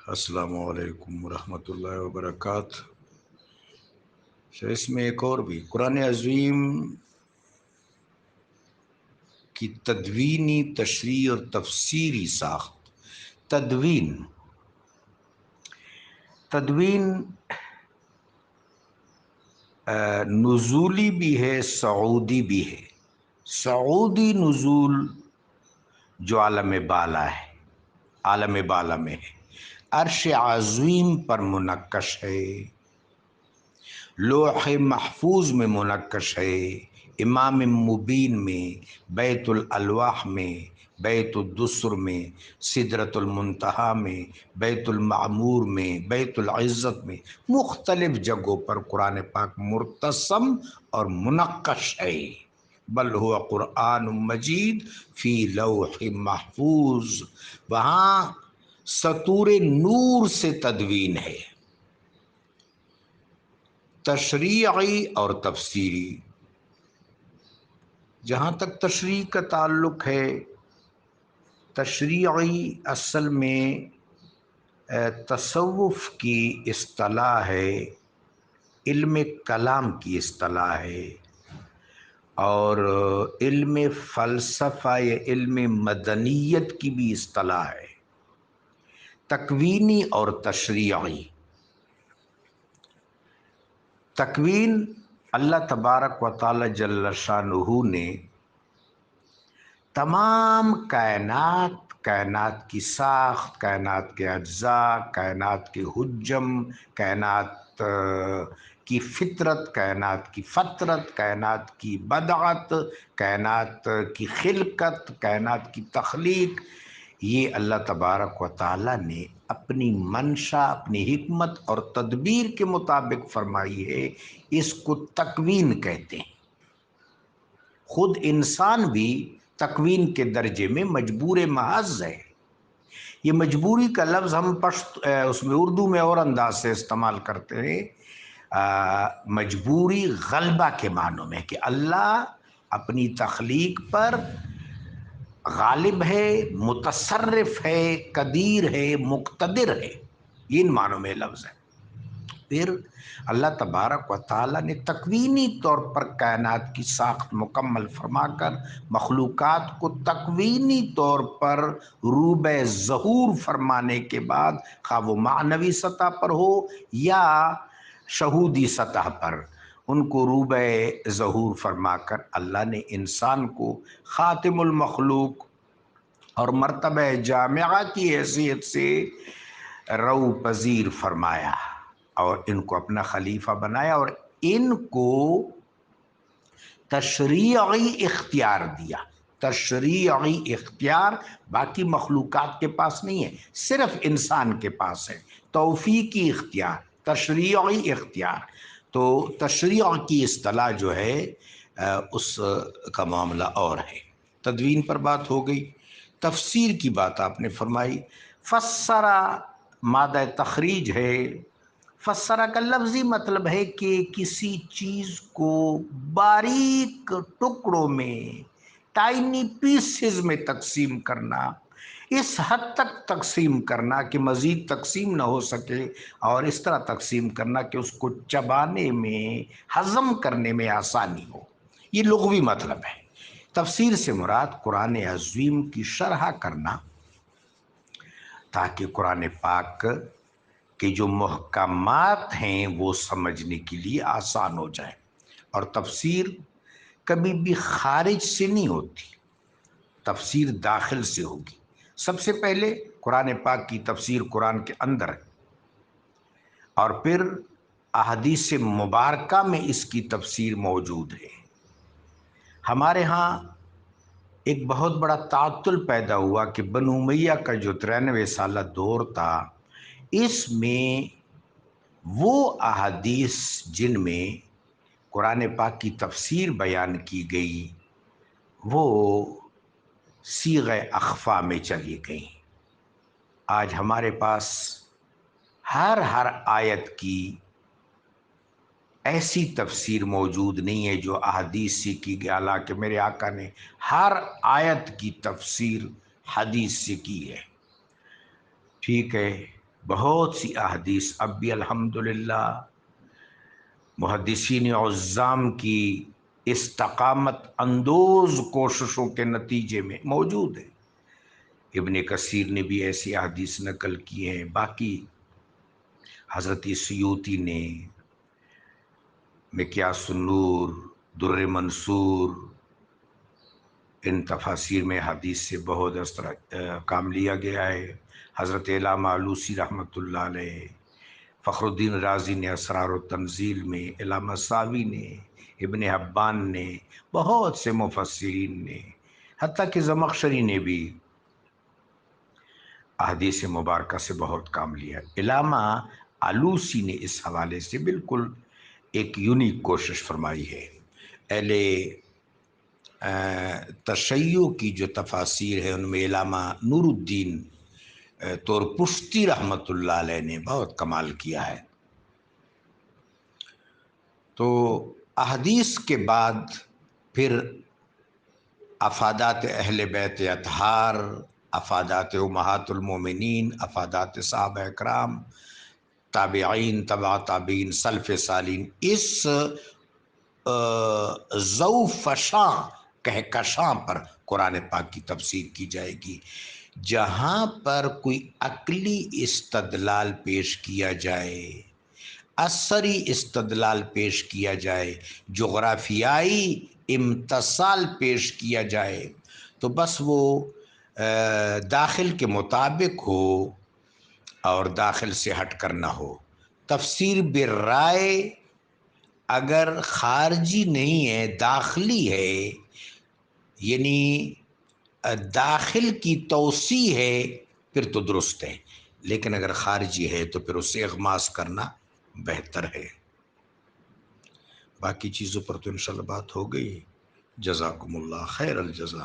السلام علیکم ورحمۃ اللہ وبرکاتہ۔ اس میں ایک اور بھی قرآن عظیم کی تدوینی تشریح اور تفسیری ساخت۔ تدوین نزولی بھی ہے، صعودی بھی ہے۔ صعودی نزول جو عالم بالا ہے، عالم بالا میں ہے، عرش عظیم پر منقش ہے، لوح محفوظ میں منقش ہے، امام مبین میں، بیت الالواح میں، بیت الدسر میں، سدرۃ المنتہا میں، بیت المعمور میں، بیت العزت میں، مختلف جگہوں پر قرآن پاک مرتسم اور منقش ہے۔ بل ہوا قرآن مجید فی لوح محفوظ، وہاں سطور نور سے تدوین ہے۔ تشریعی اور تفسیری، جہاں تک تشریح کا تعلق ہے، تشریعی اصل میں تصوف کی اصطلاح ہے، علم کلام کی اصطلاح ہے، اور علم فلسفہ یا علم مدنیت کی بھی اصطلاح ہے۔ تکوینی اور تشریعی، تکوین اللہ تبارک و تعالی جل شانہ نے تمام کائنات کی ساخت، کائنات کے اجزاء، کائنات کے حجم، کائنات کی فطرت، کائنات کی فطرت، کائنات کی بدعت، کائنات کی خلقت، کائنات کی تخلیق، یہ اللہ تبارک و تعالی نے اپنی منشا، اپنی حکمت اور تدبیر کے مطابق فرمائی ہے۔ اس کو تکوین کہتے ہیں۔ خود انسان بھی تکوین کے درجے میں مجبور محض ہے۔ یہ مجبوری کا لفظ ہم اس میں اردو میں اور انداز سے استعمال کرتے ہیں، مجبوری غلبہ کے معنوں میں، کہ اللہ اپنی تخلیق پر غالب ہے، متصرف ہے، قدیر ہے، مقتدر ہے، یہ ان معنوں میں لفظ ہے۔ پھر اللہ تبارک و تعالیٰ نے تکوینی طور پر کائنات کی ساخت مکمل فرما کر مخلوقات کو تکوینی طور پر روبہ ظہور فرمانے کے بعد، خواہ وہ معنوی سطح پر ہو یا شہودی سطح پر، ان کو روبہ ظہور فرما کر اللہ نے انسان کو خاتم المخلوق اور مرتبہ جامعہ کی حیثیت سے رو پذیر فرمایا اور ان کو اپنا خلیفہ بنایا، اور ان کو تشریعی اختیار دیا۔ تشریعی اختیار باقی مخلوقات کے پاس نہیں ہے، صرف انسان کے پاس ہے۔ توفیقی اختیار، تشریعی اختیار۔ تو تشریع کی اصطلاح جو ہے اس کا معاملہ اور ہے۔ تدوین پر بات ہو گئی، تفسیر کی بات آپ نے فرمائی۔ فسرا مادہ تخریج ہے۔ فسرہ کا لفظی مطلب ہے کہ کسی چیز کو باریک ٹکڑوں میں، ٹائنی پیسز میں تقسیم کرنا، اس حد تک تقسیم کرنا کہ مزید تقسیم نہ ہو سکے، اور اس طرح تقسیم کرنا کہ اس کو چبانے میں، ہضم کرنے میں آسانی ہو، یہ لغوی مطلب ہے۔ تفسیر سے مراد قرآن عظیم کی شرح کرنا، تاکہ قرآن پاک کہ جو محکمات ہیں وہ سمجھنے کے لیے آسان ہو جائے۔ اور تفسیر کبھی بھی خارج سے نہیں ہوتی، تفسیر داخل سے ہوگی۔ سب سے پہلے قرآن پاک کی تفسیر قرآن کے اندر ہے، اور پھر احادیث مبارکہ میں اس کی تفسیر موجود ہے۔ ہمارے ہاں ایک بہت بڑا تعطل پیدا ہوا کہ بنو امیہ کا جو 93 سالہ دور تھا، اس میں وہ احادیث جن میں قرآن پاک کی تفسیر بیان کی گئی وہ صیغہ اخفا میں چلی گئیں۔ آج ہمارے پاس ہر آیت کی ایسی تفسیر موجود نہیں ہے جو احادیث سے کی گئی، حالانکہ میرے آقا نے ہر آیت کی تفسیر حدیث سے کی ہے۔ ٹھیک ہے، بہت سی احادیث اب بھی الحمدللہ محدثین عظام کی استقامت اندوز کوششوں کے نتیجے میں موجود ہے۔ ابن کثیر نے بھی ایسی احادیث نقل کی ہیں، باقی حضرت سیوطی نے مکیاس النور، در منصور، ان تفاسیر میں حدیث سے بہت اس طرح کام لیا گیا ہے۔ حضرت علامہ علوسی رحمۃ اللہ علیہ، فخر الدین رازی نے اسرار و تنزیل میں، علامہ ساوی نے، ابن حبان نے، بہت سے مفسرین نے، حتیٰ کہ زمخشری نے بھی احادیث مبارکہ سے بہت کام لیا۔ علامہ علوسی نے اس حوالے سے بالکل ایک یونیک کوشش فرمائی ہے۔ اہل تشیع کی جو تفاسیر ہے ان میں علامہ نور الدین طور پشتی رحمۃ اللہ علیہ نے بہت کمال کیا ہے۔ تو احادیث کے بعد پھر افادات اہل بیت اطہار، افادات امہات المومنین، افادات صحابہ اکرام، تابعین، تبع تابعین، سلف سالین، اس ذوفشاں کہکشاں پر قرآن پاک کی تفسیر کی جائے گی۔ جہاں پر کوئی عقلی استدلال پیش کیا جائے، اثری استدلال پیش کیا جائے، جغرافیائی امتصال پیش کیا جائے، تو بس وہ داخل کے مطابق ہو اور داخل سے ہٹ کر نہ ہو۔ تفسیر بالرائے اگر خارجی نہیں ہے، داخلی ہے، یعنی داخل کی توسیع ہے، پھر تو درست ہے، لیکن اگر خارجی ہے تو پھر اسے اغماس کرنا بہتر ہے۔ باقی چیزوں پر تو انشاءاللہ بات ہو گئی۔ جزاکم اللہ خیر الجزا۔